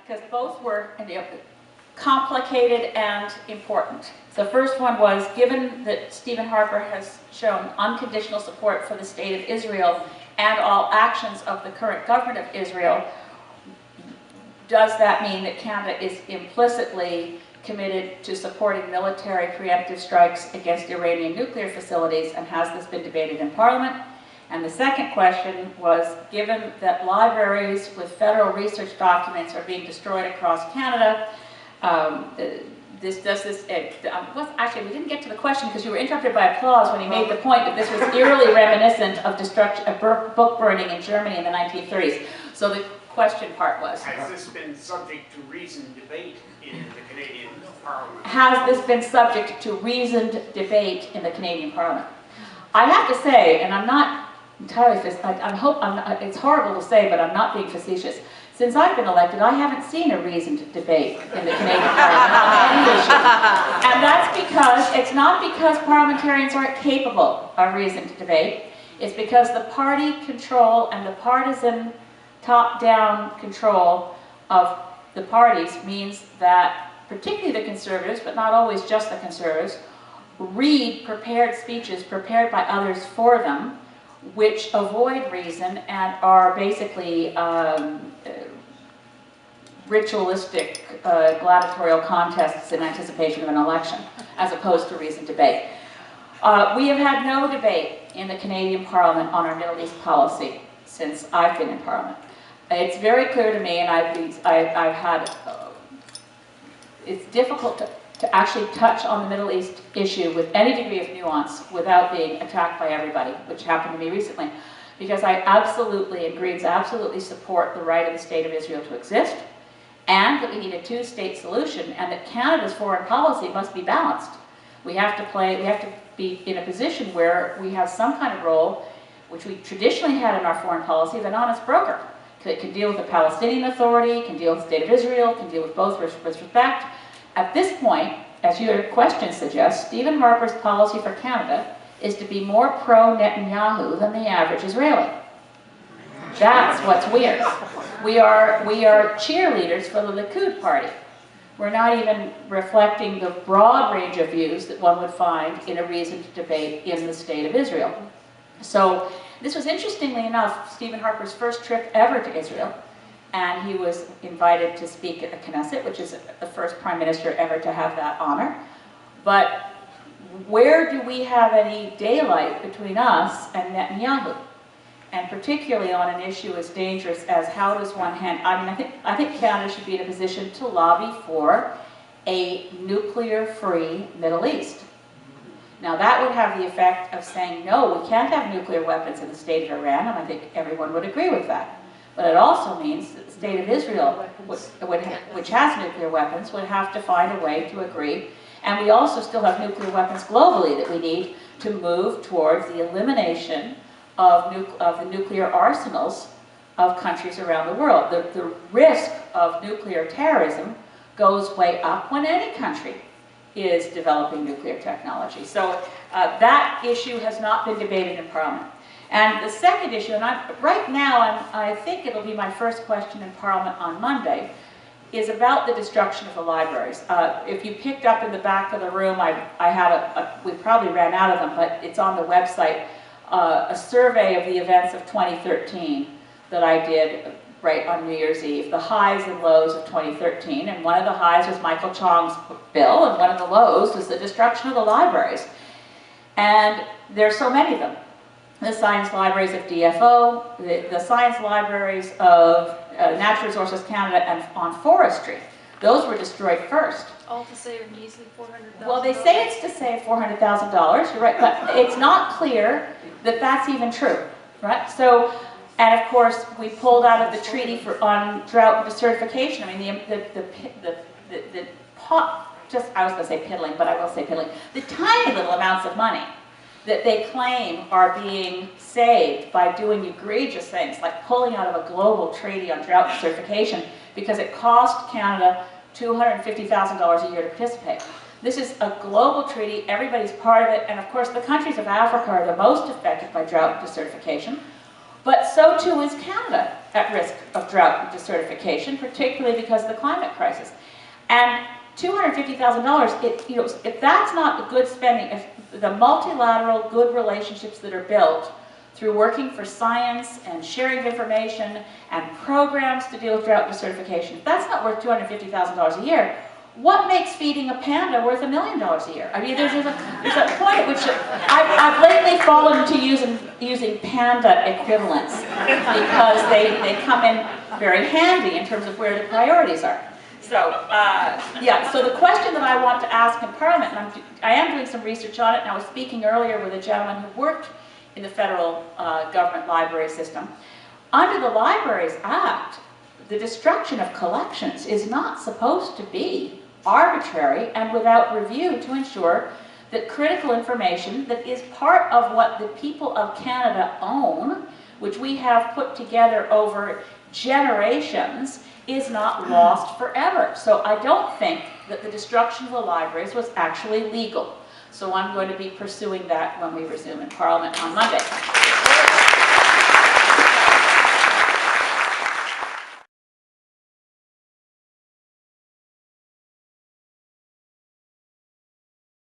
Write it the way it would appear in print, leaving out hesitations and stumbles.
because both were complicated and important. The first one was, given that Stephen Harper has shown unconditional support for the state of Israel and all actions of the current government of Israel, does that mean that Canada is implicitly committed to supporting military preemptive strikes against Iranian nuclear facilities, and has this been debated in Parliament? And the second question was, given that libraries with federal research documents are being destroyed across Canada, actually, we didn't get to the question because you were interrupted by applause when he made the point that this was eerily reminiscent of book burning in Germany in the 1930s. So the question part was, has this been subject to reasoned debate in the Canadian Parliament? Has this been subject to reasoned debate in the Canadian Parliament? I have to say, and I'm not entirely, it's horrible to say, but I'm not being facetious. Since I've been elected, I haven't seen a reasoned debate in the Canadian Parliament on any issue. And that's because, it's not because parliamentarians aren't capable of reasoned debate, it's because the party control and the partisan top-down control of the parties means that, particularly the Conservatives, but not always just the Conservatives, read prepared speeches prepared by others for them, which avoid reason and are basically ritualistic gladiatorial contests in anticipation of an election, as opposed to reasoned debate. We have had no debate in the Canadian Parliament on our Middle East policy since I've been in Parliament. It's very clear to me, and it's difficult to actually touch on the Middle East issue with any degree of nuance without being attacked by everybody, which happened to me recently, because I absolutely and Greens absolutely support the right of the state of Israel to exist, and that we need a two-state solution, and that Canada's foreign policy must be balanced. We have to be in a position where we have some kind of role, which we traditionally had in our foreign policy, of an honest broker. It can deal with the Palestinian Authority, can deal with the state of Israel, can deal with both with respect. At this point, as your question suggests, Stephen Harper's policy for Canada is to be more pro-Netanyahu than the average Israeli. That's what's weird. We are cheerleaders for the Likud party. We're not even reflecting the broad range of views that one would find in a reasoned debate in the state of Israel. So this was, interestingly enough, Stephen Harper's first trip ever to Israel. And he was invited to speak at the Knesset, which is the first prime minister ever to have that honor. But where do we have any daylight between us and Netanyahu? And particularly on an issue as dangerous as how does one handle, I think Canada should be in a position to lobby for a nuclear-free Middle East. Now that would have the effect of saying, no, we can't have nuclear weapons in the state of Iran, and I think everyone would agree with that. But it also means that the state of Israel, which has nuclear weapons, would have to find a way to agree. And we also still have nuclear weapons globally that we need to move towards the elimination of the nuclear arsenals of countries around the world. The risk of nuclear terrorism goes way up when any country is developing nuclear technology. So that issue has not been debated in Parliament. And the second issue, and right now I think it'll be my first question in Parliament on Monday, is about the destruction of the libraries. If you picked up in the back of the room, we probably ran out of them, but it's on the website, a survey of the events of 2013 that I did right on New Year's Eve, the highs and lows of 2013, and one of the highs was Michael Chong's bill, and one of the lows was the destruction of the libraries. And there's so many of them. The science libraries of DFO, the science libraries of Natural Resources Canada and on forestry. Those were destroyed first. All to save a measly $400,000. Well, they say it's to save $400,000, you're right, but it's not clear that that's even true, right? So, and of course, we pulled out of the treaty on drought desertification. I mean, I was going to say piddling, but I will say piddling. The tiny little amounts of money that they claim are being saved by doing egregious things, like pulling out of a global treaty on drought desertification, because it cost Canada $250,000 a year to participate. This is a global treaty, everybody's part of it, and of course the countries of Africa are the most affected by drought desertification, but so too is Canada. at risk of drought and desertification, particularly because of the climate crisis. And $250,000, you know, if that's not good spending, if the multilateral good relationships that are built through working for science and sharing of information and programs to deal with drought and desertification, if that's not worth $250,000 a year, what makes feeding a panda worth $1 million a year? I mean, there's a point at which I've lately fallen to using panda equivalents because they come in very handy in terms of where the priorities are. So, yeah, so the question that I want to ask in Parliament, and I am doing some research on it, and I was speaking earlier with a gentleman who worked in the federal government library system. Under the Libraries Act, the destruction of collections is not supposed to be arbitrary and without review to ensure that critical information that is part of what the people of Canada own, which we have put together over generations, is not lost forever. So I don't think that the destruction of the libraries was actually legal. So I'm going to be pursuing that when we resume in Parliament on Monday.